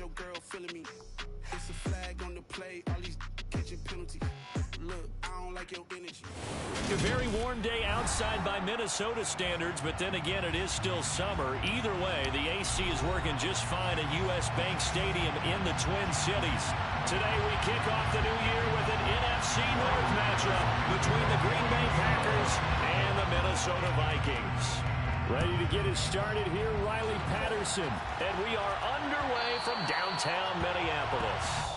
your girl feeling me. It's a flag on the play, all these catching penalties. Look, I don't like your energy. A very warm day outside by Minnesota standards, but then again, it is still summer. Either way, the AC is working just fine at U.S. Bank Stadium in the Twin Cities. Today, we kick off the new year with an NFC North matchup between the Green Bay Packers and the Minnesota Vikings. Ready to get us started here, Riley Patterson. And we are underway from downtown Minneapolis.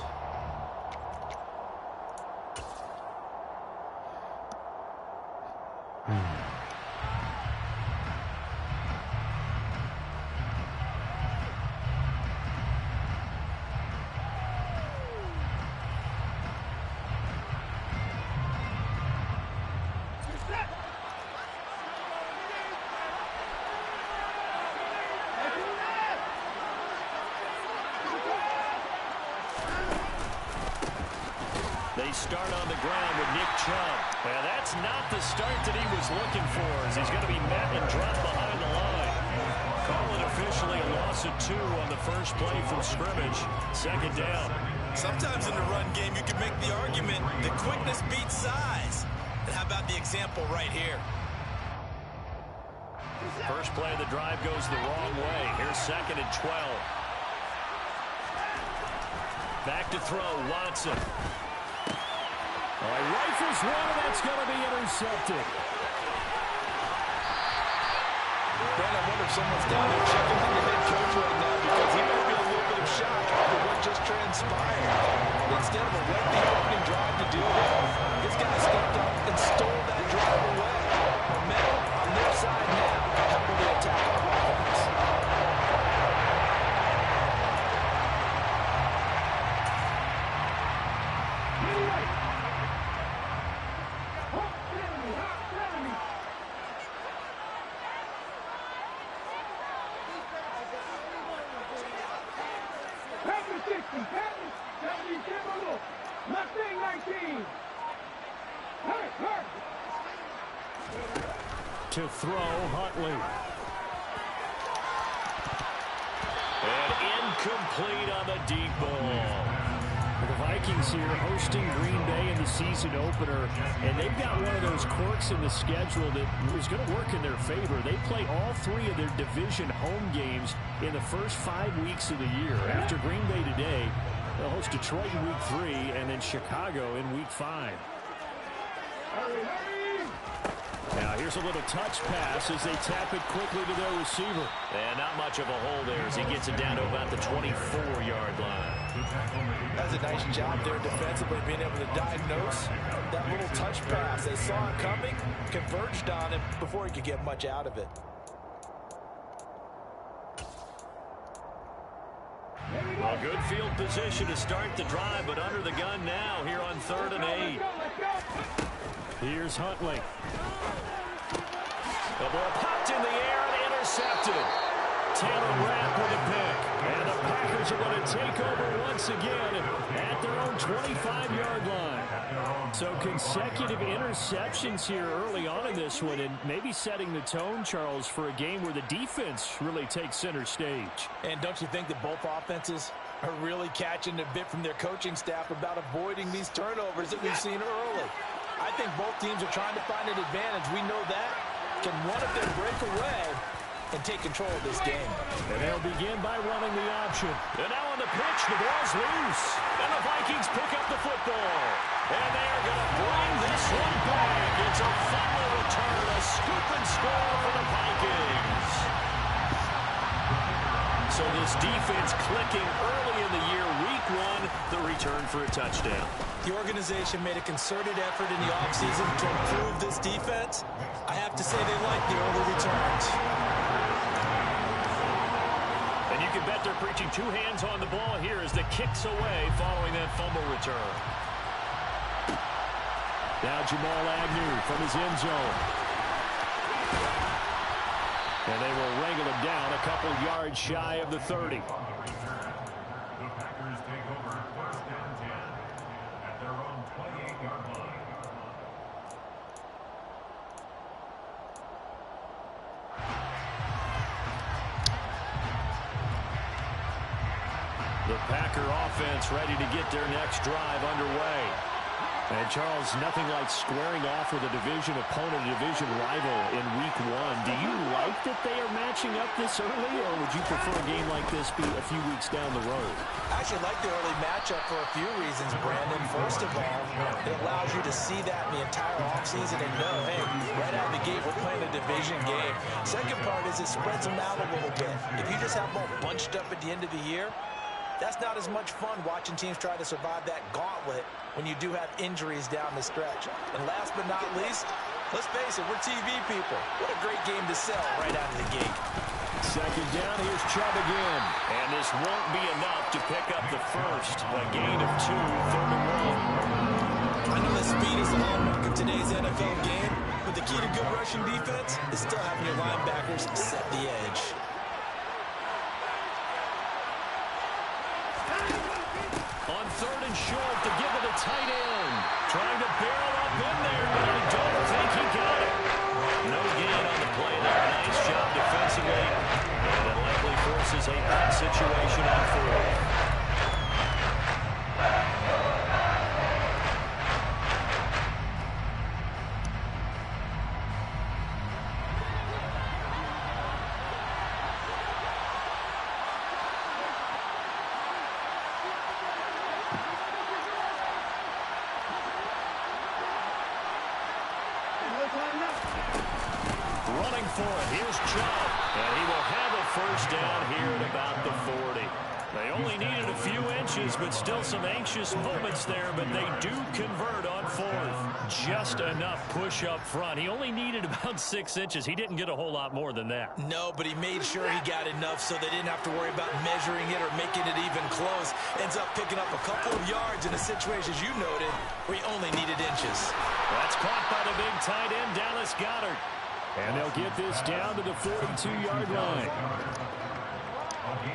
They start on the ground with Nick Chubb. Well, that's not the start that he was looking for, as he's going to be met and dropped behind the line. Call it officially a loss of 2 on the first play from scrimmage. Second down. Sometimes in the run game, you can make the argument that quickness beats size. And how about the example right here? First play of the drive goes the wrong way. Here's 2nd and 12. Back to throw, Watson. He rifles one, and that's going to be intercepted. Brent, I wonder if someone's down there checking with the head coach right now, because he might be a little bit of shock after what just transpired. Instead of a lengthy opening drive to do that, this guy stepped up and stole that drive away. Momentum on their side now to help them attack our offense. To throw, Huntley. And incomplete on the deep ball. The Vikings here hosting Green Bay in the season opener, and they've got one of those quirks in the schedule that is going to work in their favor. They play all 3 of their division home games in the first 5 weeks of the year. After Green Bay today, they'll host Detroit in week 3 and then Chicago in week 5. Now here's a little touch pass as they tap it quickly to their receiver. And not much of a hole there as he gets it down to about the 24-yard line. That's a nice job there defensively, being able to diagnose that little touch pass. They saw it coming, converged on it before he could get much out of it. A good field position to start the drive, but under the gun now here on 3rd and 8. Here's Huntley. The ball popped in the air and intercepted. Taylor Rapp with a pick. And the Packers are going to take over once again at their own 25-yard line. So consecutive interceptions here early on in this one, and maybe setting the tone, Charles, for a game where the defense really takes center stage. And don't you think that both offenses are really catching a bit from their coaching staff about avoiding these turnovers that we've seen early? I think both teams are trying to find an advantage. We know that. Can one of them break away and take control of this game? And they'll begin by running the option. And now on the pitch, the ball's loose. And the Vikings pick up the football. And they are going to bring this one back. It's a fumble return, a scoop and score for the Vikings. So this defense clicking early in the year, week 1, the return for a touchdown. The organization made a concerted effort in the offseason to improve this defense. I have to say they like the early returns. And you can bet they're preaching 2 hands on the ball here as the kicks away following that fumble return. Now Jamal Agnew from his end zone. And they will wrangle him down a couple yards shy of the 30. The Packer offense ready to get their next drive underway. And, Charles, nothing like squaring off with a division opponent, a division rival in Week 1. Do you like that they are matching up this early, or would you prefer a game like this be a few weeks down the road? I actually like the early matchup for a few reasons, Brandon. First of all, it allows you to see that in the entire offseason and know, hey, right out of the gate, we're playing a division game. Second part is it spreads them out a little bit. If you just have them all bunched up at the end of the year, that's not as much fun watching teams try to survive that gauntlet when you do have injuries down the stretch. And last but not least, let's face it, we're TV people. What a great game to sell right out of the gate. Second down, here's Chubb again. And this won't be enough to pick up the first. A gain of 2, 3rd and 1. I know that speed is the hallmark of today's NFL game, but the key to good rushing defense is still having your linebackers set the edge. On 3rd and short to give it a tight end. Trying to barrel up in there, but I don't think he got it. No gain on the play there. Nice job defensively. And it likely forces a punt situation on 4th. Running for it. Here's Chubb. And he will have a first down here at about the 40. They only needed a few inches, but still some anxious moments there, but they do convert on 4th. Just enough push up front. He only needed about 6 inches. He didn't get a whole lot more than that. No, but he made sure he got enough so they didn't have to worry about measuring it or making it even close. Ends up picking up a couple of yards in a situation, as you noted, where he only needed inches. That's caught by the big tight end, Dallas Goedert. And they'll get this down to the 42-yard line.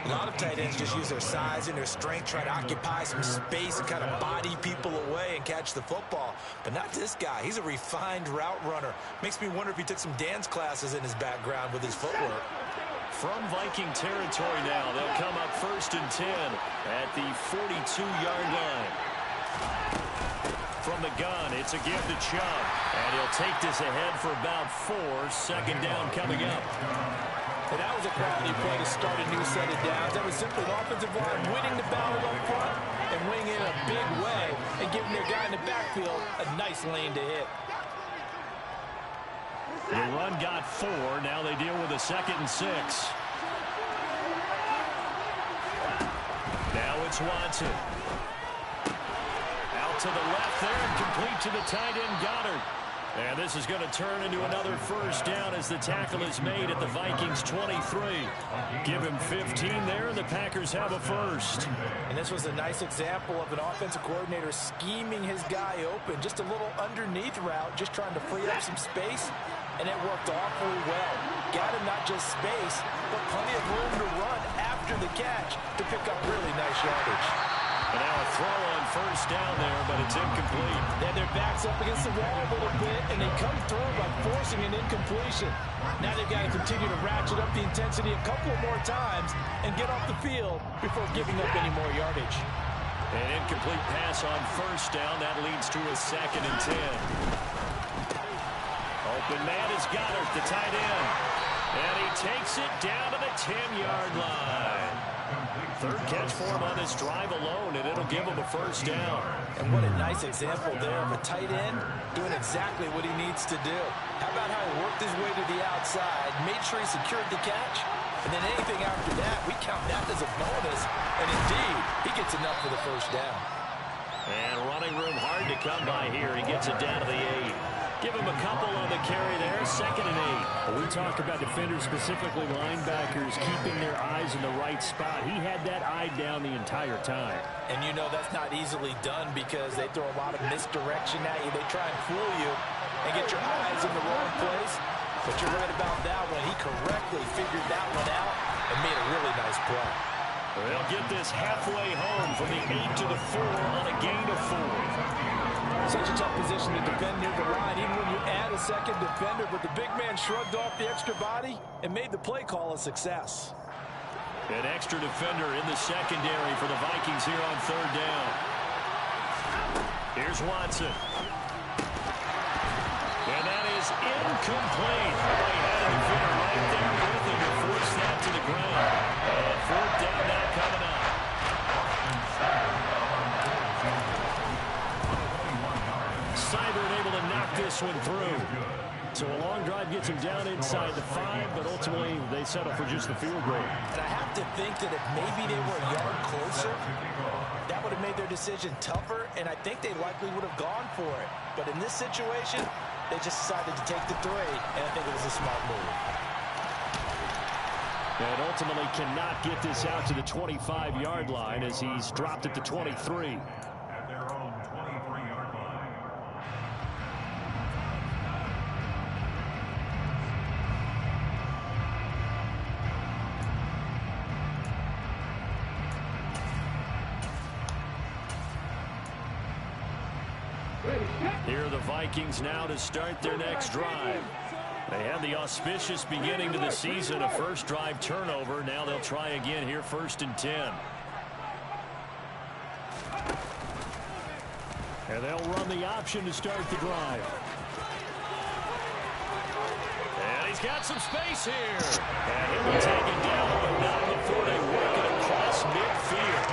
A lot of tight ends just use their size and their strength, try to occupy some space and kind of body people away and catch the football. But not this guy. He's a refined route runner. Makes me wonder if he took some dance classes in his background with his footwork. From Viking territory now, they'll come up 1st and 10 at the 42-yard line. From the gun, it's again to Chubb. And he'll take this ahead for about 4. Second down coming up. And that was a quality play to start a new set of downs. That was simply the offensive line winning the battle up front and winning in a big way and giving their guy in the backfield a nice lane to hit. The run got 4. Now they deal with a 2nd and 6. Now it's Watson. Out to the left there and complete to the tight end Goddard. And this is going to turn into another first down as the tackle is made at the Vikings 23. Give him 15 there, and the Packers have a first. And this was a nice example of an offensive coordinator scheming his guy open. Just a little underneath route, just trying to free up some space, and it worked awfully well. Got him not just space, but plenty of room to run after the catch to pick up really nice yardage. And now a throw on first down there, but it's incomplete. They had their backs up against the wall a little bit, and they come through by forcing an incompletion. Now they've got to continue to ratchet up the intensity a couple more times and get off the field before giving up any more yardage. An incomplete pass on first down. That leads to a 2nd and 10. Open man is Goddard, the tight end. And he takes it down to the 10-yard line. 3rd catch for him on this drive alone, and it'll give him a first down. And what a nice example there of a tight end doing exactly what he needs to do. How about how he worked his way to the outside, made sure he secured the catch, and then anything after that, we count that as a bonus. And indeed, he gets enough for the first down. And running room hard to come by here. He gets it down to the 8. Give him a couple on the carry there, 2nd and 8. We talk about defenders, specifically linebackers, keeping their eyes in the right spot. He had that eye down the entire time. And you know that's not easily done because they throw a lot of misdirection at you. They try and fool you and get your eyes in the wrong place. But you're right about that one. He correctly figured that one out and made a really nice play. They'll get this halfway home from the 8 to the 4 on a gain of 4. Such a tough position to defend near the line, even when you add a second defender. But the big man shrugged off the extra body and made the play call a success. An extra defender in the secondary for the Vikings here on third down. Here's Watson. And that is incomplete. They had a defender right there with him to force that to the ground. And fourth down now coming up. Seibert able to knock this one through. So a long drive gets him down inside the 5, but ultimately they settle for just the field goal. And I have to think that if maybe they were a yard closer, that would have made their decision tougher, and I think they likely would have gone for it. But in this situation, they just decided to take the 3, and I think it was a smart move. And ultimately cannot get this out to the 25-yard line as he's dropped at the 23. At their own 23-yard line. Here are the Vikings now to start their next drive. They had the auspicious beginning to the season, a first drive turnover. Now they'll try again here, 1st and 10. And they'll run the option to start the drive. And he's got some space here. And he'll be taken down, but not before they work it across midfield.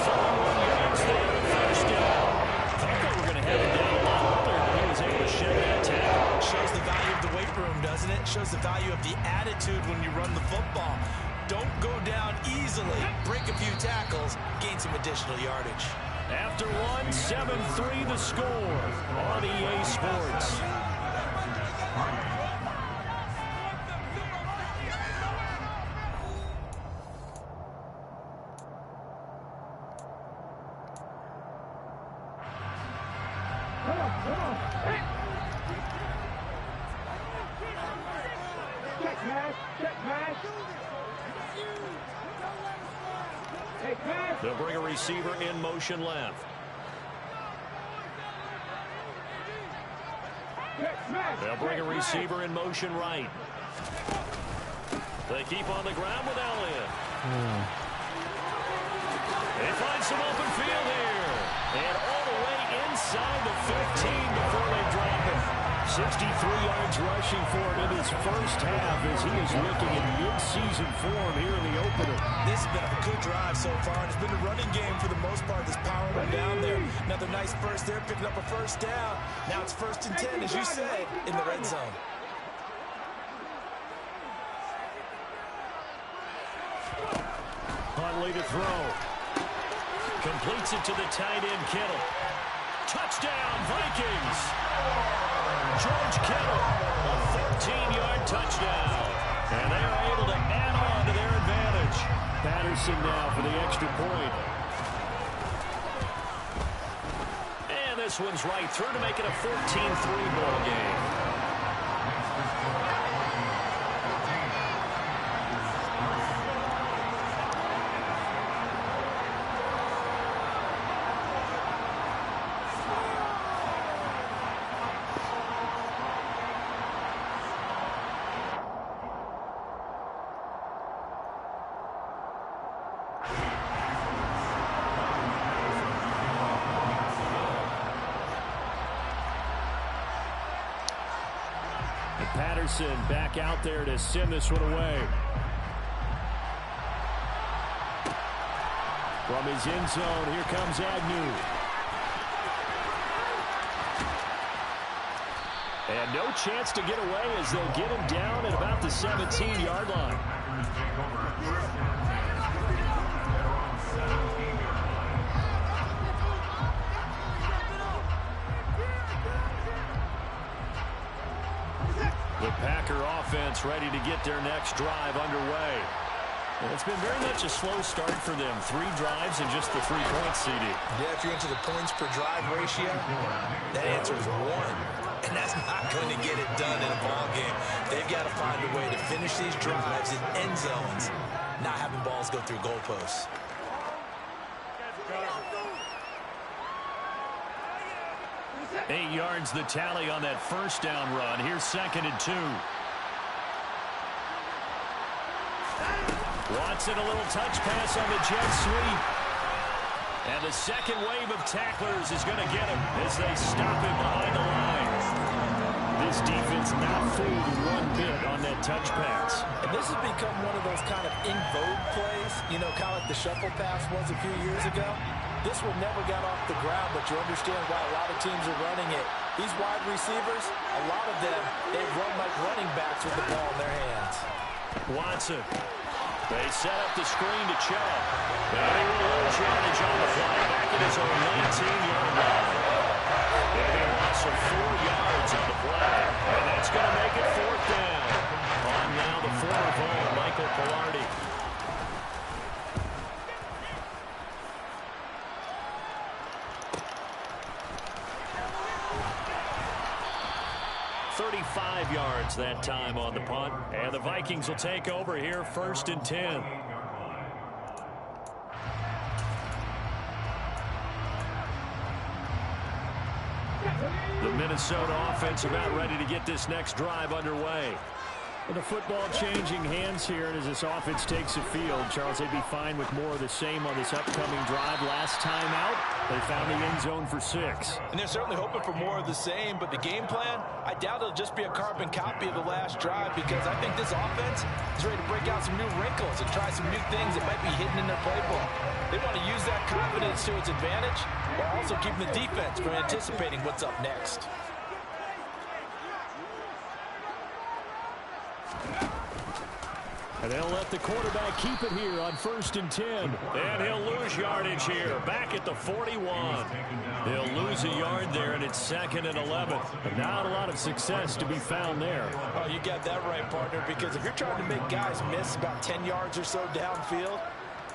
41 yards there, first down. Thought they were going to have it down a lot earlier, but he was able to shed that tackle. Shows the value of the weight room, doesn't it? Shows the value of the attitude when you run the football. Don't go down easily. Break a few tackles, gain some additional yardage. After one, 7-3 the score on EA Sports. They'll bring a receiver in motion left. They'll bring a receiver in motion right. They keep on the ground with Elliott. They find some open field here. And all the way inside the 15 before they drop him. 63 yards rushing for him in his first half as he is looking in mid-season form here in the opener. This has been a good drive so far, and it's been a running game for the most part that's powering them down there. Another nice burst there, picking up a first down. Now it's 1st and 10, as you said, in the red zone. Huntley to throw. Completes it to the tight end, Kittle. Touchdown, Vikings! George Kittle, a 14-yard touchdown. And they are able to add on to their advantage. Patterson now for the extra point. And this one's right through to make it a 14-3 ball game. Patterson back out there to send this one away. From his end zone, here comes Agnew. And no chance to get away as they'll get him down at about the 17-yard line. The Packer offense ready to get their next drive underway. Well, it's been very much a slow start for them. 3 drives and just the 3 points, CD. Yeah, if you're into the points per drive ratio, that answer is 1. And that's not going to get it done in a ball game. They've got to find a way to finish these drives in end zones, not having balls go through goalposts. Eight yards the tally on that first down run. Here's 2nd and 2. Watson, a little touch pass on the jet sweep. And the second wave of tacklers is going to get him as they stop him behind the line. This defense not fooled one bit on that touch pass. And this has become one of those kind of in vogue plays, you know, kind of like the shuffle pass was a few years ago. This one never got off the ground, but you understand why a lot of teams are running it. These wide receivers, a lot of them, they run like running backs with the ball in their hands. Watson. They set up the screen to Chubb. And he will lose yardage on the fly back at his own 19-yard line. And he lost 4 yards on the play. And that's going to make it 4th down. On now the former Vol, Michael Palardy. Yards that time on the punt, and the Vikings will take over here 1st and 10. The Minnesota offense about ready to get this next drive underway. And the football changing hands here, and as this offense takes the field, Charles, they'd be fine with more of the same on this upcoming drive. Last time out, they found the end zone for 6. And they're certainly hoping for more of the same, but the game plan, I doubt it'll just be a carbon copy of the last drive, because I think this offense is ready to break out some new wrinkles and try some new things that might be hidden in their playbook. They want to use that confidence to its advantage, while also keeping the defense from anticipating what's up next. And they'll let the quarterback keep it here on 1st and 10. And he'll lose yardage here, back at the 41. They'll lose a yard there, and it's 2nd and 11. But not a lot of success to be found there. Oh, you got that right, partner, because if you're trying to make guys miss about 10 yards or so downfield,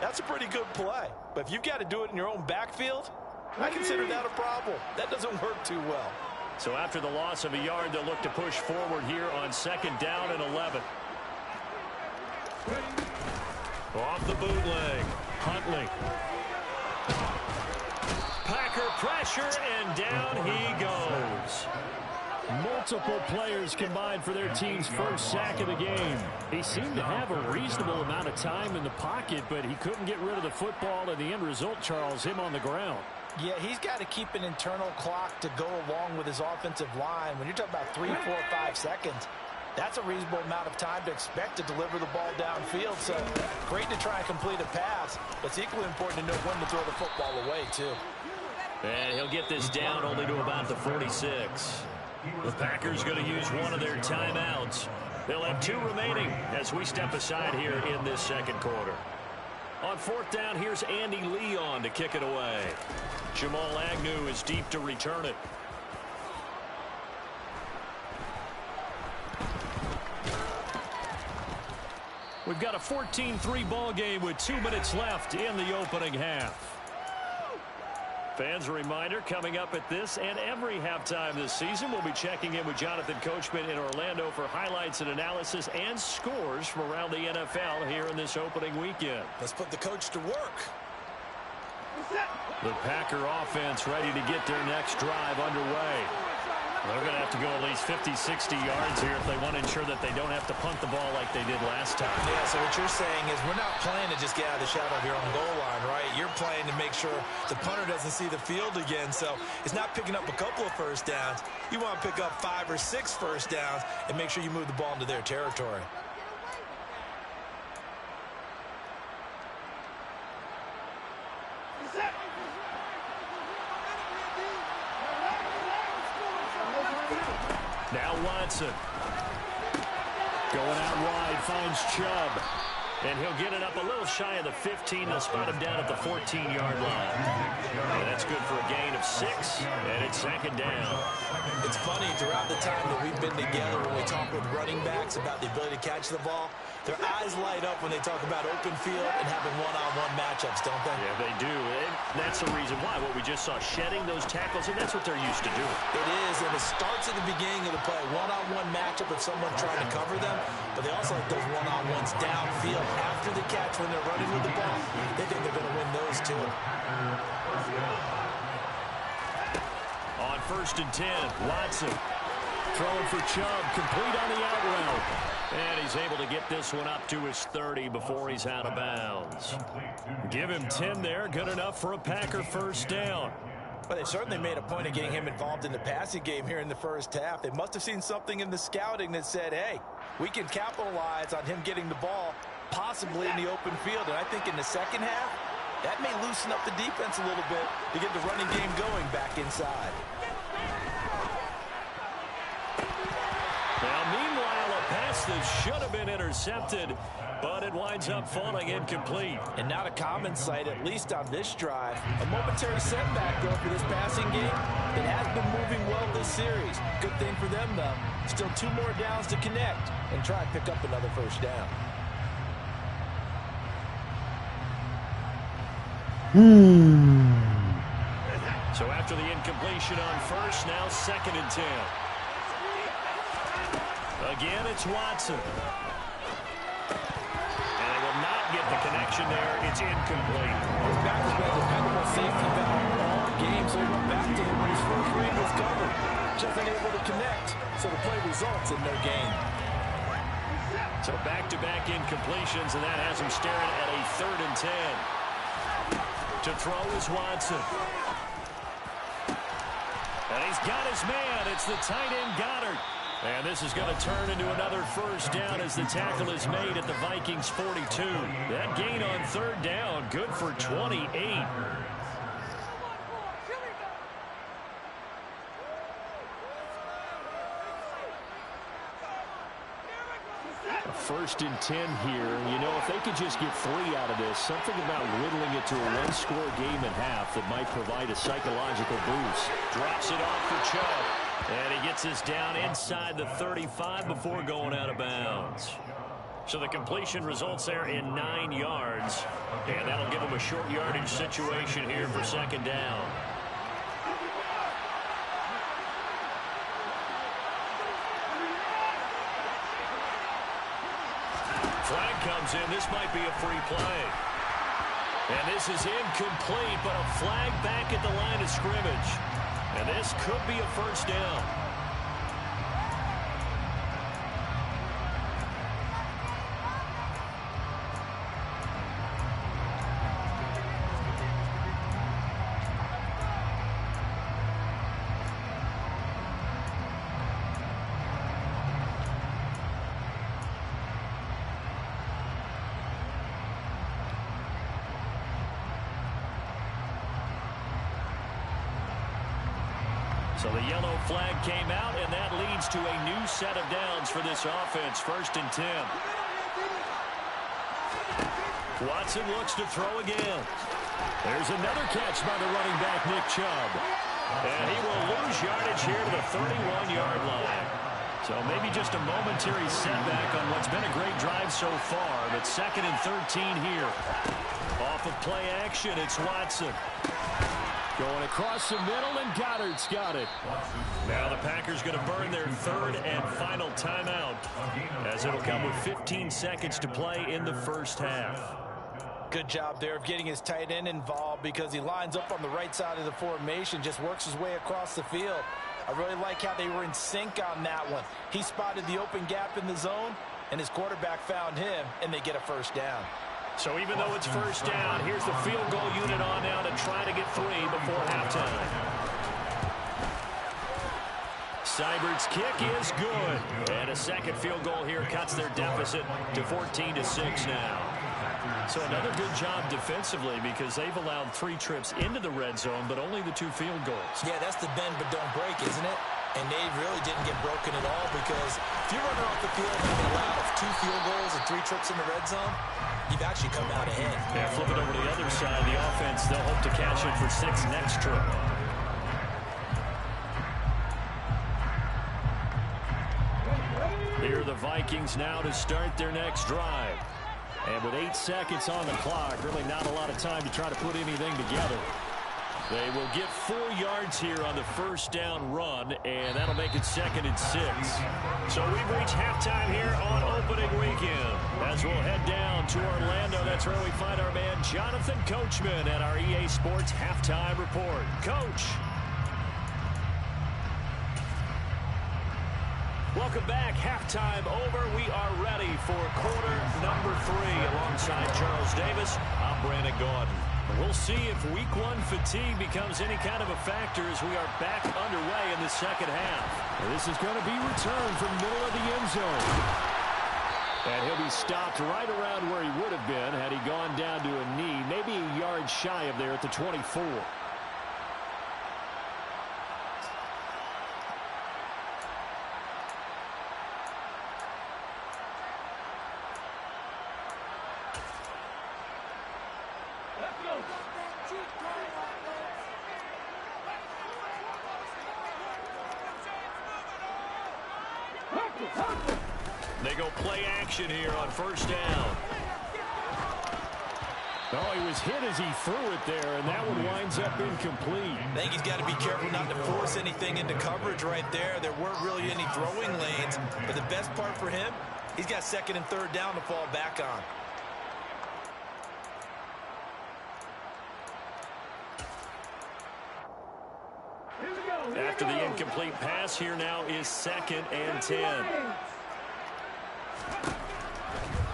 that's a pretty good play. But if you've got to do it in your own backfield, I consider that a problem. That doesn't work too well. So after the loss of a yard, they'll look to push forward here on 2nd down and 11. Off the bootleg, Huntley. Packer pressure, and down he goes. Multiple players combined for their team's first sack of the game. He seemed to have a reasonable amount of time in the pocket, but he couldn't get rid of the football, and the end result, Charles, him on the ground. Yeah, he's got to keep an internal clock to go along with his offensive line. When you're talking about 3, 4, 5 seconds, that's a reasonable amount of time to expect to deliver the ball downfield. So great to try and complete a pass, but it's equally important to know when to throw the football away, too. And he'll get this down only to about the 46. The Packers going to use one of their timeouts. They'll have 2 remaining as we step aside here in this 2nd quarter. On 4th down, here's Andy Lee on to kick it away. Jamal Agnew is deep to return it. We've got a 14-3 ball game with 2 minutes left in the opening half. Fans, a reminder, coming up at this and every halftime this season, we'll be checking in with Jonathan Coachman in Orlando for highlights and analysis and scores from around the NFL here in this opening weekend. Let's put the coach to work. The Packer offense ready to get their next drive underway. They're going to have to go at least 50, 60 yards here if they want to ensure that they don't have to punt the ball like they did last time. Yeah, so what you're saying is we're not playing to just get out of the shadow of your own goal line, right? You're playing to make sure the punter doesn't see the field again. So it's not picking up a couple of first downs. You want to pick up 5 or 6 first downs and make sure you move the ball into their territory. Now Watson. Going out wide, finds Chubb. And he'll get it up a little shy of the 15. They'll spot him down at the 14-yard line. And that's good for a gain of 6, and it's 2nd down. It's funny, throughout the time that we've been together, when we talk with running backs about the ability to catch the ball, their eyes light up when they talk about open field and having one-on-one matchups, don't they? Yeah, they do. And that's the reason why. What we just saw, shedding those tackles, and that's what they're used to doing. It is, and it starts at the beginning of the play. One-on-one matchup with someone trying to cover them, but they also like those one-on-ones downfield after the catch when they're running with the ball. They think they're going to win those too. On 1st and 10, Watson throwing for Chubb, complete on the out route. And he's able to get this one up to his 30 before he's out of bounds. Give him 10 there. Good enough for a Packer first down. Well, they certainly made a point of getting him involved in the passing game here in the first half. They must have seen something in the scouting that said, hey, we can capitalize on him getting the ball possibly in the open field. And I think in the second half, that may loosen up the defense a little bit to get the running game going back inside. Now, meanwhile, a pass that should have been intercepted, but it winds up falling incomplete. And not a common sight, at least on this drive. A momentary setback, though, for this passing game. It has been moving well this series. Good thing for them, though. Still 2 more downs to connect and try and pick up another first down. So after the incompletion on first, now 2nd and 10. Again, it's Watson. And they will not get the connection there. It's incomplete. His back has been a dependable safety valve all game, so he went back to him when his first read was covered. Just unable to connect, so the play results in no gain. So back-to-back incompletions, and that has him staring at a 3rd and 10. To throw is Watson. And he's got his man. It's the tight end Goddard. And this is going to turn into another first down as the tackle is made at the Vikings 42. That gain on 3rd down, good for 28. 1st and 10 here. You know, if they could just get 3 out of this, something about whittling it to a 1-score game at half that might provide a psychological boost. Drops it off for Chubb. And he gets us down inside the 35 before going out of bounds. So the completion results there in 9 yards. And that'll give him a short yardage situation here for 2nd down. Flag comes in. This might be a free play. And this is incomplete, but a flag back at the line of scrimmage. And this could be a first down. So the yellow flag came out, and that leads to a new set of downs for this offense. 1st and 10. Watson looks to throw again. There's another catch by the running back, Nick Chubb. And he will lose yardage here to the 31-yard line. So maybe just a momentary setback on what's been a great drive so far. But 2nd and 13 here. Off of play action, it's Watson. Going across the middle, and Goddard's got it. Now the Packers going to burn their 3rd and final timeout, as it'll come with 15 seconds to play in the first half. Good job there of getting his tight end involved, because he lines up on the right side of the formation, just works his way across the field. I really like how they were in sync on that one. He spotted the open gap in the zone, and his quarterback found him, and they get a first down. So even though it's first down, here's the field goal unit on now to try to get 3 before halftime. Seibert's kick is good. And a second field goal here cuts their deficit to 14-6 now. So another good job defensively, because they've allowed 3 trips into the red zone, but only the 2 field goals. Yeah, that's the bend but don't break, isn't it? And they really didn't get broken at all, because if you're running off the field and you allow 2 field goals and 3 trips in the red zone, you've actually come out ahead. Yeah, flip it over to the other side. The offense, they'll hope to catch it for 6 next trip. Here are the Vikings now to start their next drive. And with 8 seconds on the clock, really not a lot of time to try to put anything together. They will get 4 yards here on the first down run, and that'll make it 2nd and 6. So we've reached halftime here on opening weekend. As we'll head down to Orlando, that's where we find our man Jonathan Coachman at our EA Sports Halftime Report. Coach. Welcome back. Halftime over. We are ready for quarter number 3. Alongside Charles Davis, I'm Brandon Gaudin. We'll see if week 1 fatigue becomes any kind of a factor as we are back underway in the second half. This is going to be returned from middle of the end zone. And he'll be stopped right around where he would have been had he gone down to a knee, maybe a yard shy of there at the 24. They go play action here on first down. Oh, he was hit as he threw it there, and that one winds up incomplete. I think he's got to be careful not to force anything into coverage right there. There weren't really any throwing lanes, but the best part for him, he's got second and third down to fall back on. After the incomplete pass, here now is 2nd and 10.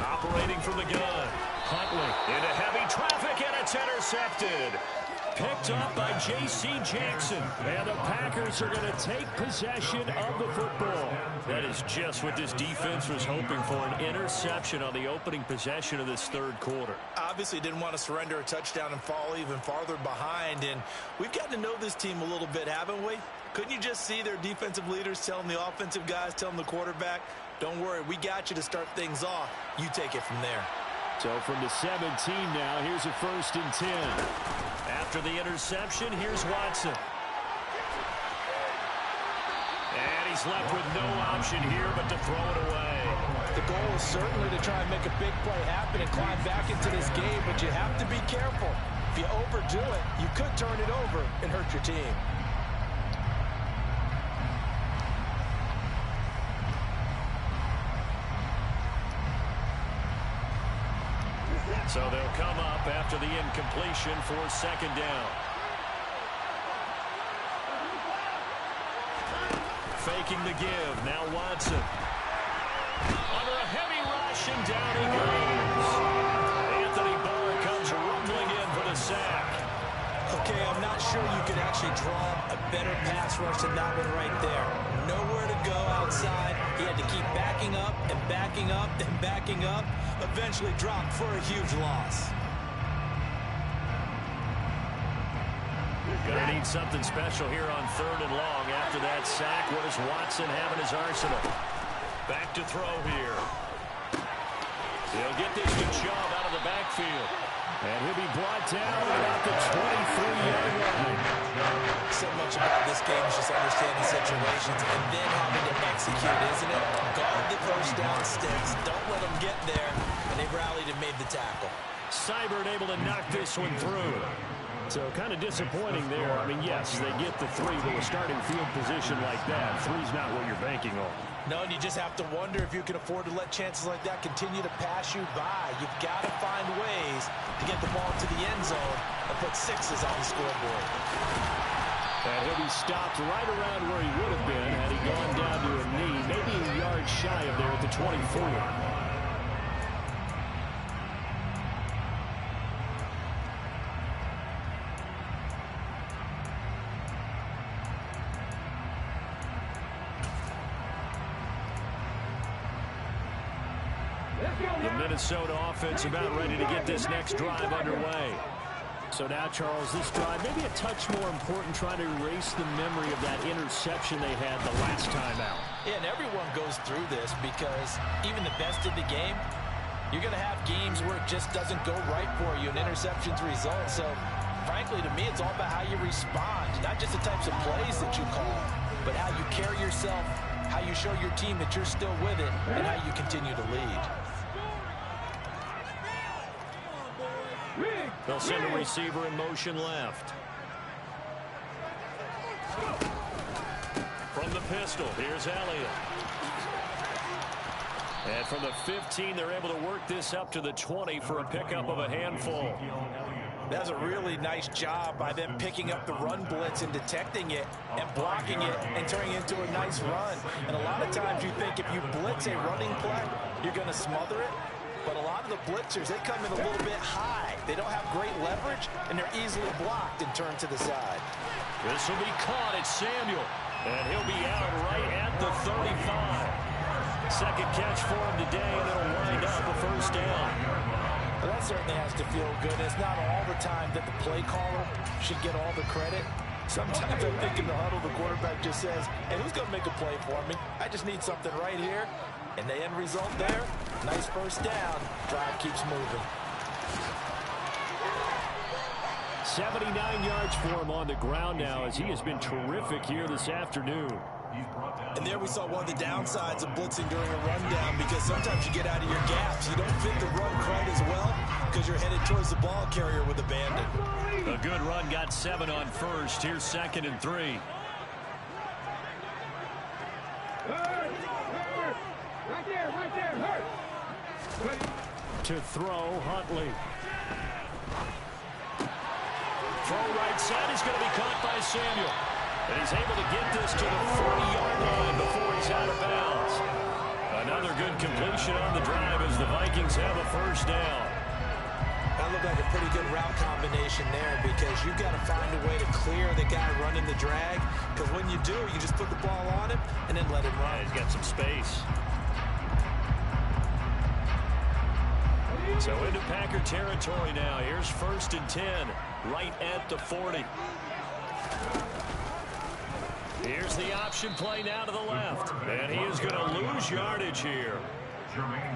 Operating from the gun. Huntley into heavy traffic, and it's intercepted. Picked up by J.C. Jackson. And the Packers are going to take possession of the football. That is just what this defense was hoping for, an interception on the opening possession of this third quarter. Obviously didn't want to surrender a touchdown and fall even farther behind, and we've gotten to know this team a little bit, haven't we? Couldn't you just see their defensive leaders telling the offensive guys, telling the quarterback, don't worry, we got you to start things off. You take it from there. So from the 17 now, here's a 1st and 10. After the interception, here's Watson. And he's left with no option here but to throw it away. The goal is certainly to try and make a big play happen and climb back into this game, but you have to be careful. If you overdo it, you could turn it over and hurt your team. So they'll come up after the incompletion for 2nd down. Faking the give. Now Watson. Under a heavy rush, and down he goes. Anthony Barr comes rumbling in for the sack. Okay, I'm not sure you could actually draw a better pass rush than that one right there. Nowhere to go outside. He had to keep backing up and backing up and backing up. Eventually dropped for a huge loss. Gonna need something special here on 3rd and long after that sack. What does Watson have in his arsenal? Back to throw here. He'll get this to Chubb out of the backfield. And he'll be brought down about the 23-yard line. So much about this game is just understanding situations and then having to execute, isn't it? Guard the first down sticks. Don't let them get there. And they rallied and made the tackle. Seibert able to knock this one through. So kind of disappointing there. I mean, yes, they get the 3, but with starting field position like that, 3's not what you're banking on. No, and you just have to wonder if you can afford to let chances like that continue to pass you by. You've got to find ways to get the ball into the end zone and put 6s on the scoreboard. And he'll be stopped right around where he would have been had he gone down to a knee, maybe a yard shy of there at the 24. The Minnesota offense about ready to get this next drive underway. So now, Charles, this drive maybe a touch more important, trying to erase the memory of that interception they had the last time out. Yeah, and everyone goes through this because even the best in the game, you're going to have games where it just doesn't go right for you and interceptions result. So, frankly, to me, it's all about how you respond, not just the types of plays that you call, but how you carry yourself, how you show your team that you're still with it, and how you continue to lead. They'll send a receiver in motion left. From the pistol, here's Elliott. And from the 15, they're able to work this up to the 20 for a pickup of a handful. That's a really nice job by them picking up the run blitz and detecting it and blocking it and turning it into a nice run. And a lot of times you think if you blitz a running play, you're going to smother it. But a lot of the blitzers, they come in a little bit high. They don't have great leverage, and they're easily blocked and turned to the side. This will be caught at Samuel, and he'll be out right at the 35. Second catch for him today, and it'll wind up a first down. Well, that certainly has to feel good. It's not all the time that the play caller should get all the credit. Sometimes I think in the huddle, the quarterback just says, hey, who's going to make a play for me? I just need something right here. And the end result there, nice first down. Drive keeps moving. 79 yards for him on the ground now as he has been terrific here this afternoon. And there we saw one of the downsides of blitzing during a rundown, because sometimes you get out of your gaps. You don't fit the run quite as well because you're headed towards the ball carrier with abandon. A good run got 7 on first. Here's 2nd and 3. To throw, Huntley. Throw right side is going to be caught by Samuel. And he's able to get this to the 40-yard line before he's out of bounds. Another good completion on the drive as the Vikings have a first down. That looked like a pretty good route combination there, because you've got to find a way to clear the guy running the drag. Because when you do, you just put the ball on him and then let him run. Yeah, he's got some space. So into Packer territory now. Here's 1st and 10, right at the 40. Here's the option play now to the left. And he is going to lose yardage here.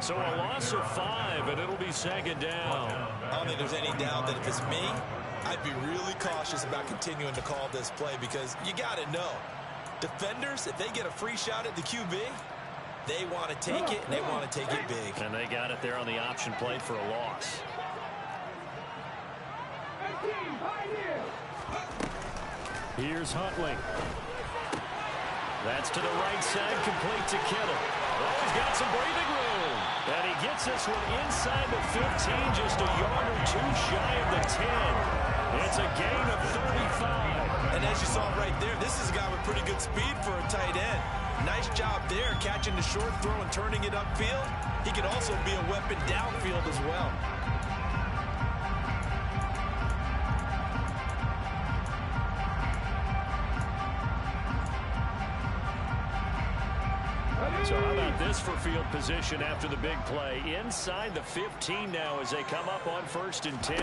So a loss of 5, and it'll be 2nd down. I don't think there's any doubt that if it's me, I'd be really cautious about continuing to call this play, because you got to know, defenders, if they get a free shot at the QB, they want to take it, and they want to take it big. And they got it there on the option play for a loss. Here's Huntley. That's to the right side, complete to Kittle. Oh, he's got some breathing room. And he gets this one inside the 15, just a yard or 2 shy of the 10. It's a gain of 35. And as you saw right there, this is a guy with pretty good speed for a tight end. Nice job there, catching the short throw and turning it upfield. He can also be a weapon downfield as well. So how about this for field position after the big play? Inside the 15 now as they come up on 1st and 10.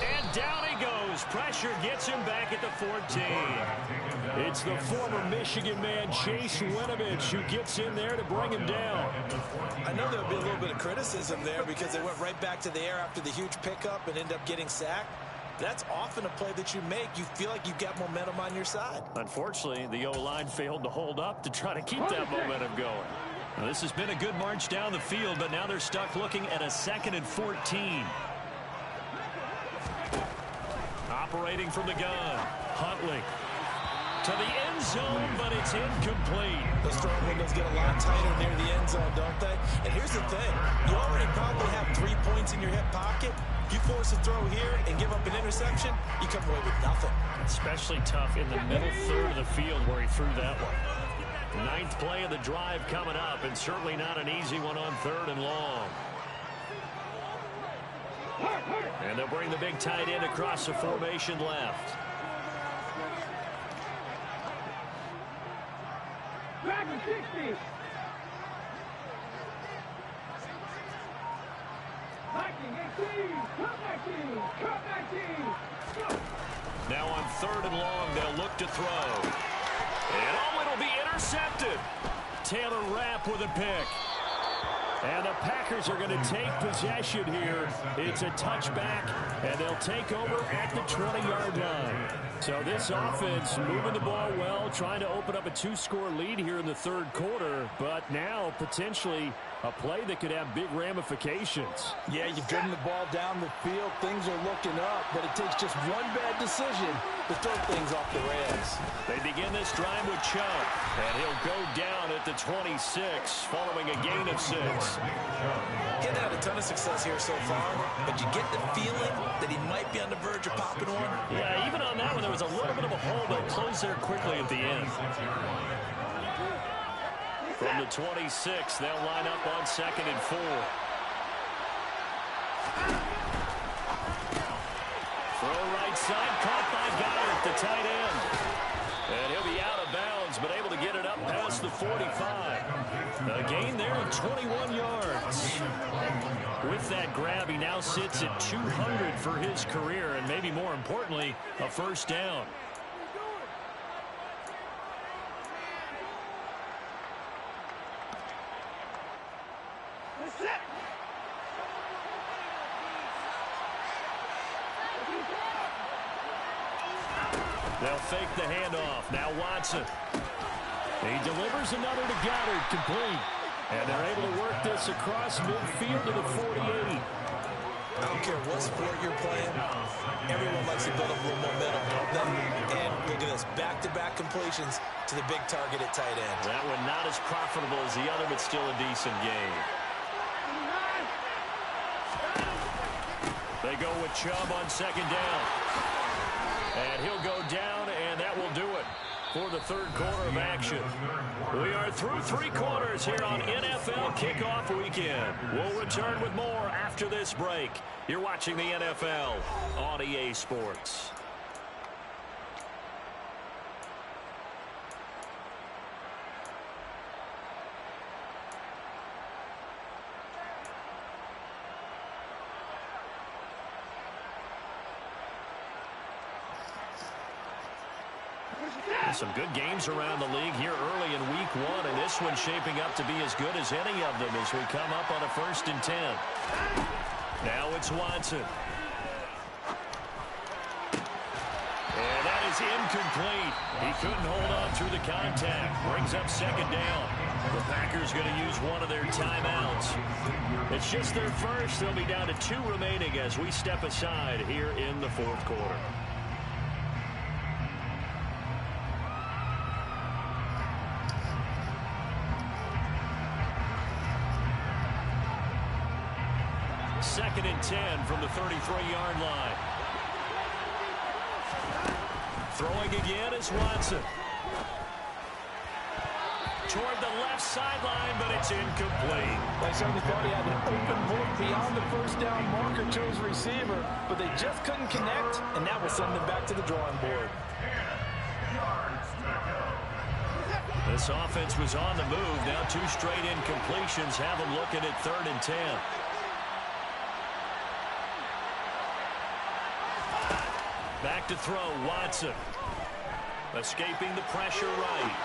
And down he goes. Pressure gets him back at the 14. It's the former Michigan man, Chase Winovich, who gets in there to bring him down. I know there'll be a little bit of criticism there because they went right back to the air after the huge pickup and end up getting sacked. That's often a play that you make. You feel like you've got momentum on your side. Unfortunately, the O-line failed to hold up to try to keep that momentum going. Now, this has been a good march down the field, but now they're stuck looking at a 2nd and 14. Operating from the gun, Huntley. To the end zone, but it's incomplete. Those throwing windows get a lot tighter near the end zone, don't they? And here's the thing. You already probably have 3 points in your hip pocket. You force a throw here and give up an interception, you come away with nothing. Especially tough in the middle third of the field where he threw that one. 9th play of the drive coming up, and certainly not an easy one on 3rd and long. And they'll bring the big tight end across the formation left. Back to 60. Viking 18, comeback team, comeback team. Now on 3rd and long, they'll look to throw. And oh, it'll be intercepted. Taylor Rapp with a pick. And the Packers are going to take possession here. It's a touchback, and they'll take over at the 20-yard line. So this offense moving the ball well, trying to open up a 2-score lead here in the 3rd quarter, but now potentially a play that could have big ramifications. Yeah, you've driven the ball down the field. Things are looking up, but it takes just one bad decision to throw things off the rails. They begin this drive with Chubb, and he'll go down at the 26 following a gain of 6. yards. He hasn't had a ton of success here so far, but you get the feeling that he might be on the verge of popping one. Yeah, even on that one, there was a little bit of a hole, but it closed there quickly at the end. From the 26, they'll line up on 2nd and 4. Throw right side, caught by Goddard, the tight end. And he'll be out of bounds, but able to get it up past the 45. A gain there of 21 yards. With that grab, he now sits at 200 for his career, and maybe more importantly, a first down. They'll fake the handoff. Now Watson. He delivers another to Goddard, complete. And they're able to work this across midfield to the 48. I don't care what sport you're playing. Everyone likes to build up a little momentum, don't they? And look at this, back-to-back completions to the big target at tight end. That one not as profitable as the other, but still a decent game. They go with Chubb on 2nd down. And he'll go down, and that will do it for the 3rd quarter of action. We are through 3 quarters here on NFL Kickoff Weekend. We'll return with more after this break. You're watching the NFL on EA Sports. Some good games around the league here early in week 1, and this one's shaping up to be as good as any of them as we come up on a 1st and 10. Now it's Watson. And that is incomplete. He couldn't hold on through the contact. Brings up 2nd down. The Packers going to use one of their timeouts. It's just their first. They'll be down to 2 remaining as we step aside here in the 4th quarter. Second and 10 from the 33-yard line. Throwing again is Watson. Toward the left sideline, but it's incomplete. They certainly thought he had an open look beyond the first down marker to his receiver, but they just couldn't connect, and that will send them back to the drawing board. This offense was on the move. Now 2 straight incompletions have them looking at 3rd and 10. Back to throw, Watson. Escaping the pressure right.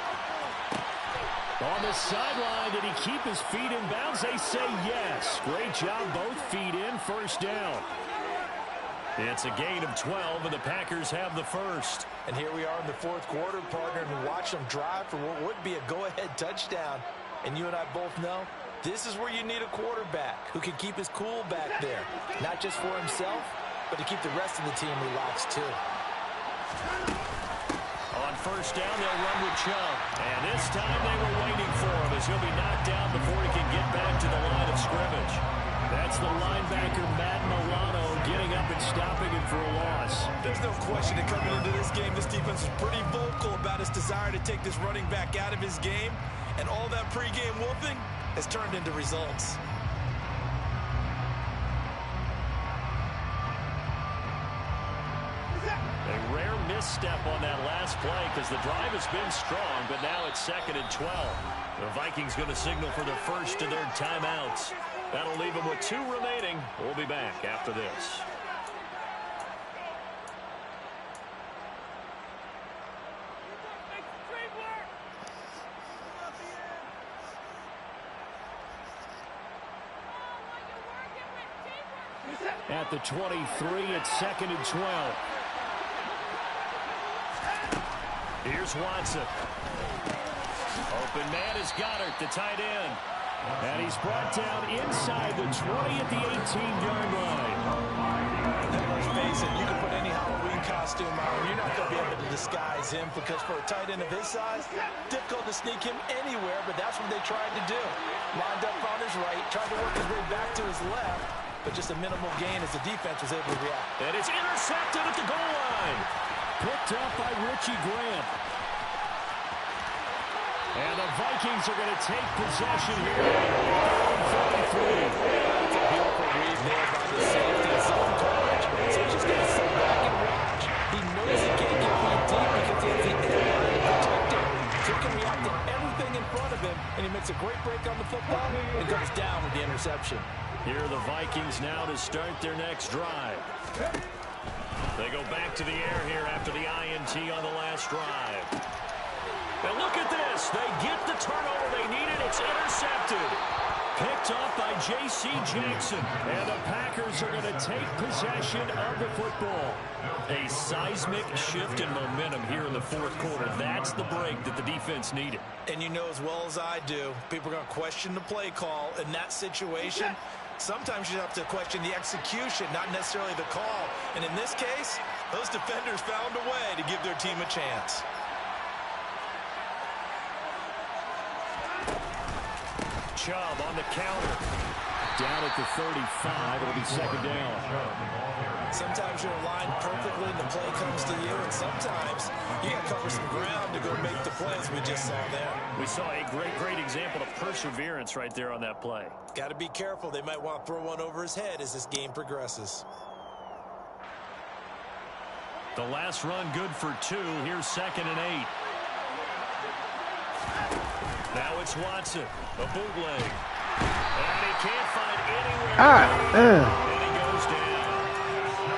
On the sideline, did he keep his feet in bounds? They say yes. Great job, both feet in, first down. It's a gain of 12, and the Packers have the first. And here we are in the 4th quarter, partner, and watch them drive for what would be a go-ahead touchdown. And you and I both know this is where you need a quarterback who can keep his cool back there, not just for himself, but to keep the rest of the team relaxed, too. On first down, they'll run with Chubb. And this time they were waiting for him as he'll be knocked down before he can get back to the line of scrimmage. That's the linebacker, Matt Milano, getting up and stopping him for a loss. There's no question that coming into this game, this defense is pretty vocal about its desire to take this running back out of his game. And all that pregame whooping has turned into results. A rare misstep on that last play because the drive has been strong, but now it's 2nd and 12. The Vikings going to signal for the first of their timeouts. That'll leave them with 2 remaining. We'll be back after this. At the 23, it's 2nd and 12. Here's Watson. Open man is Goddard, the tight end. And he's brought down inside the 20 at the 18-yard line. And let's face it, you can put any Halloween costume on, you're not going to be able to disguise him because for a tight end of his size, difficult to sneak him anywhere, but that's what they tried to do. Lined up on his right, tried to work his way back to his left, but just a minimal gain as the defense was able to react. And it's intercepted at the goal line. Picked up by Richie Grant. And the Vikings are going to take possession here. 43. That's a beautiful read there by the safety. Zone coverage. So he's just going to sit back and watch. He knows he can't get beat deep because he has the air line protected. So he can react to everything in front of him, and he makes a great break on the football and goes down with the interception. Here are the Vikings now to start their next drive. They go back to the air here after the INT on the last drive. And look at this. They get the turnover they needed. It's intercepted. Picked up by J.C. Jackson. And the Packers are going to take possession of the football. A seismic shift in momentum here in the fourth quarter. That's the break that the defense needed. And you know as well as I do, people are going to question the play call in that situation. Sometimes you have to question the execution, not necessarily the call. And in this case, those defenders found a way to give their team a chance. Chubb on the counter. Down at the 35. It'll be second down. Sometimes you're aligned perfectly and the play comes to you, and sometimes you got to cover some ground to go make the plays we just saw there. We saw a great example of perseverance right there on that play. Got to be careful. They might want to throw one over his head as this game progresses. The last run good for 2. Here's 2nd and 8. Now it's Watson, a bootleg. And he can't find anywhere. And he goes down.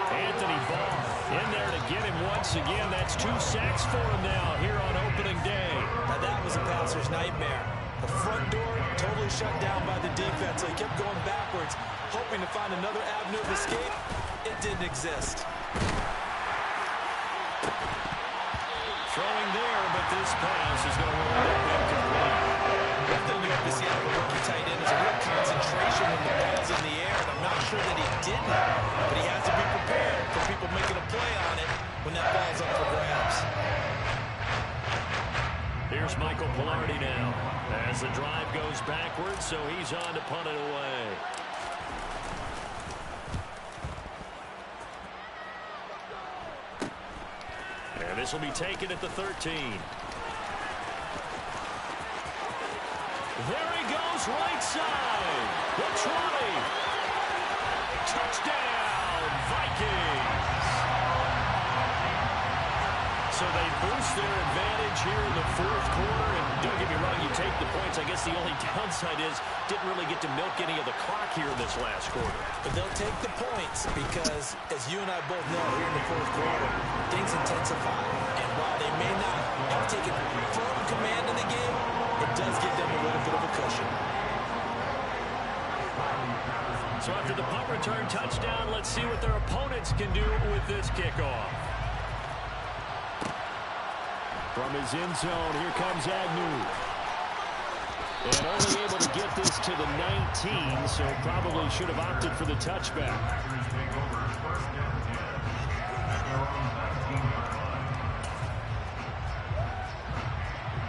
Anthony Barr in there to get him once again. That's 2 sacks for him now here on opening day. Now that was a passer's nightmare. The front door totally shut down by the defense. So he kept going backwards, hoping to find another avenue of escape. It didn't exist. Throwing there, but this pass is going to roll up incomplete. One thing you have to see out of a rookie tight end is a real concentration when the ball's in the air, and I'm not sure that he didn't, but he has to be prepared for people making a play on it when that ball's up for grabs. Here's Michael Pilardi now as the drive goes backwards, so he's on to punt it away. And this will be taken at the 13. There he goes, right side. The 20. Touchdown, Vikings. So they boost their advantage here in the fourth quarter. And don't get me wrong, you take the points. I guess the only downside is didn't really get to milk any of the clock here in this last quarter. But they'll take the points because, as you and I both know, here in the fourth quarter, things intensify. And while they may not have taken firm command of the game, it does give them a little bit of a cushion. So after the punt return touchdown, let's see what their opponents can do with this kickoff. From his end zone, here comes Agnew. And only able to get this to the 19, so probably should have opted for the touchback.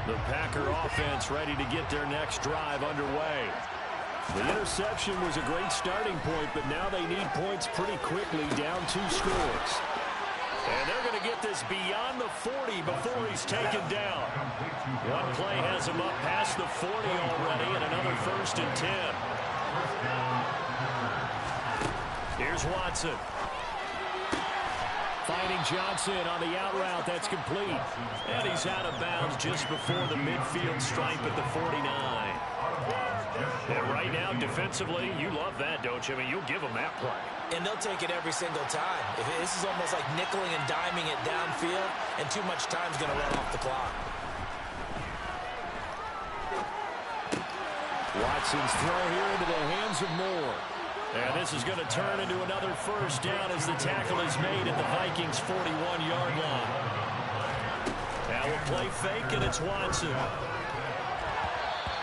The Packer offense ready to get their next drive underway. The interception was a great starting point, but now they need points pretty quickly, down 2 scores. And they're going to get this beyond the 40 before he's taken down. One play has him up past the 40 already, and another 1st and 10. Here's Watson. Finding Johnson on the out route. That's complete. And he's out of bounds just before the midfield stripe at the 49. And right now, defensively, you love that, don't you? I mean, you'll give them that play. And they'll take it every single time. This is almost like nickeling and diming it downfield, and too much time's going to run off the clock. Watson's throw here into the hands of Moore. And this is going to turn into another 1st down as the tackle is made at the Vikings' 41-yard line. Now we'll play fake, and it's Watson.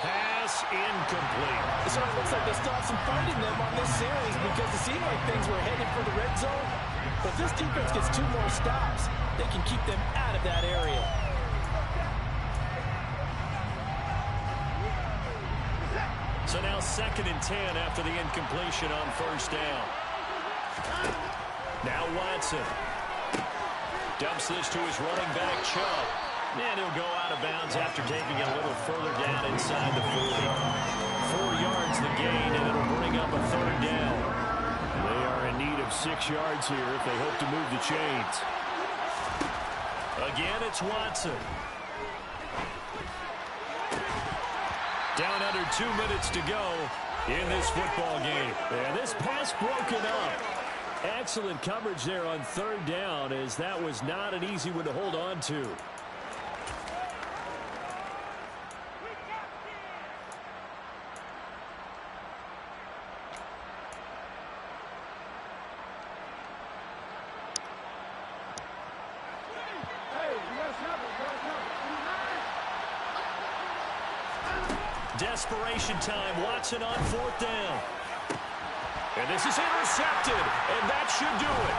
Pass incomplete. It sort of looks like they still have some fight in them on this series because it seemed like things were headed for the red zone. But if this defense gets 2 more stops, they can keep them out of that area. So now 2nd and 10 after the incompletion on 1st down. Now Watson dumps this to his running back, Chubb. And he'll go out of bounds after taking it a little further down inside the 40. 4 yards the gain, and it'll bring up a 3rd down. They are in need of 6 yards here if they hope to move the chains. Again, it's Watson. Down under 2 minutes to go in this football game. And this pass broken up. Excellent coverage there on 3rd down, as that was not an easy one to hold on to. Desperation time. Watson on 4th down. And this is intercepted, and that should do it.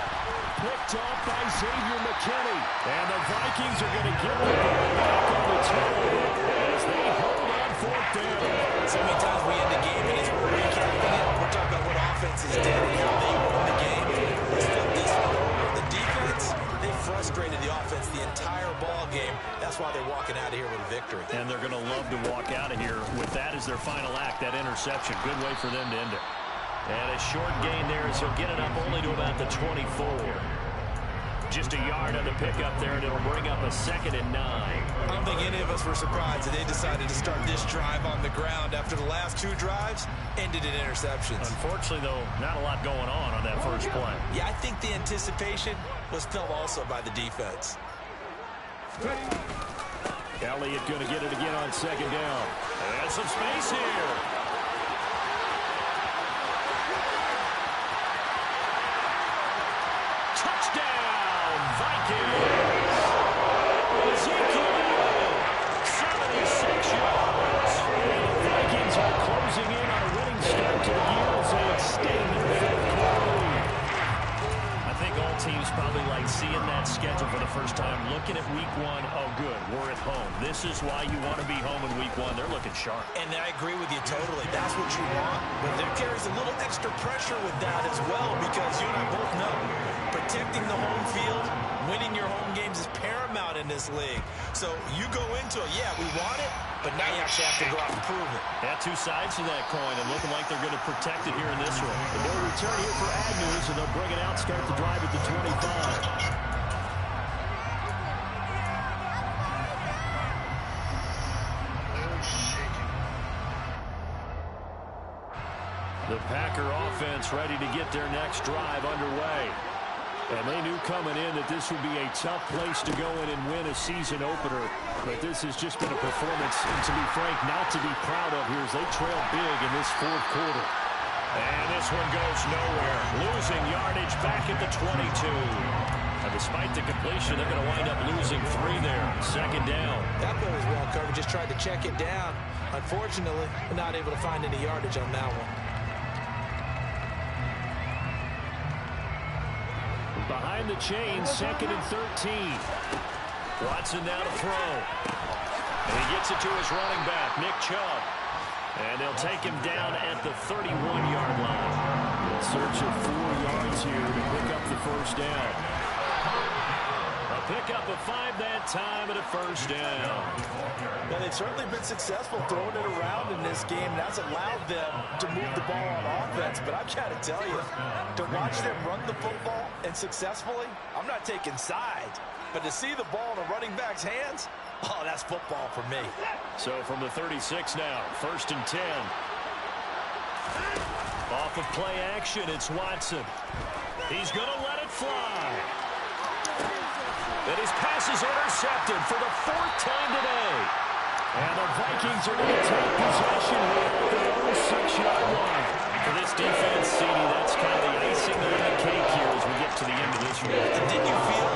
Picked off by Xavier McKinney. And the Vikings are going to get the ball back on the turnover as they hold on 4th down. So many times we end the game, and as we're recapping it, we're talking about what offenses did and how they won the game. Let's flip this one over. The defense, they frustrated the offense the entire ball game. That's why they're walking out of here with a victory. And they're going to love to walk out of here with that as their final act, that interception. Good way for them to end it. And a short gain there as he'll get it up only to about the 24. Just a yard on the pickup there, and it'll bring up a 2nd and 9. I don't think any of us were surprised that they decided to start this drive on the ground after the last 2 drives ended in interceptions. Unfortunately, though, not a lot going on that first play. Yeah, I think the anticipation was felt also by the defense. Elliott going to get it again on 2nd down. And some space here. Touchdown, Vikings. Ezekiel Elliott, 76 yards. And the Vikings are closing in on a winning start to the year as they extend their 5th quarter lead. I think all teams probably like seeing that schedule for the first time, looking at week 1. Oh, good, we're at home. This is why you want to be home in week 1. They're looking sharp. And I agree with you totally. That's what you want. But there carries a little extra pressure with that as well, because you and I both know protecting the home field, winning your home games is paramount in this league. So you go into it, yeah, we want it, but now you actually have to go out and prove it. Yeah, 2 sides to that coin, and looking like they're going to protect it here in this one. They'll return here for Agnew, and they'll bring it out, start the drive at the 25. The Packer offense ready to get their next drive underway. And they knew coming in that this would be a tough place to go in and win a season opener. But this has just been a performance, and to be frank, not to be proud of here as they trail big in this 4th quarter. And this one goes nowhere. Losing yardage back at the 22. And despite the completion, they're going to wind up losing 3 there. 2nd down. That play was well covered. Just tried to check it down. Unfortunately, not able to find any yardage on that one. Behind the chains, 2nd and 13. Watson now to throw. And he gets it to his running back, Nick Chubb. And they'll take him down at the 31-yard line. In search of 4 yards here to pick up the 1st down. A pickup of 5 that time and a 1st down. Well, they've certainly been successful throwing it around in this game. That's allowed them to move the ball on offense. But I've got to tell you, to watch them run the football and successfully, I'm not taking sides. But to see the ball in a running back's hands, oh, that's football for me. So from the 36 now, 1st and 10. Off of play action, it's Watson. He's going to let it fly. And his pass is intercepted for the 4th time today. And the Vikings are going to take possession here at their own 6-yard line. For this defense, CD, that's kind of the icing on the cake here as we get to the end of this one. And didn't you feel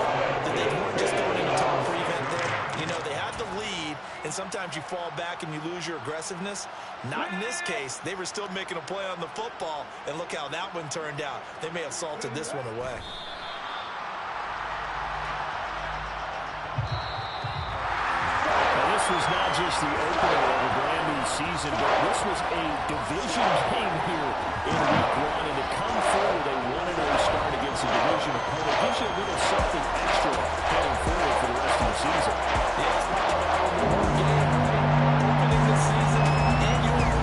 that they weren't just going into talk prevent there? You know, they had the lead, and sometimes you fall back and you lose your aggressiveness. Not in this case. They were still making a play on the football, and look how that one turned out. They may have salted this one away. just the opener of a brand new season, but this was a division game here in week 1, and to come through with a 1-0 start against a division opponent gives you a little something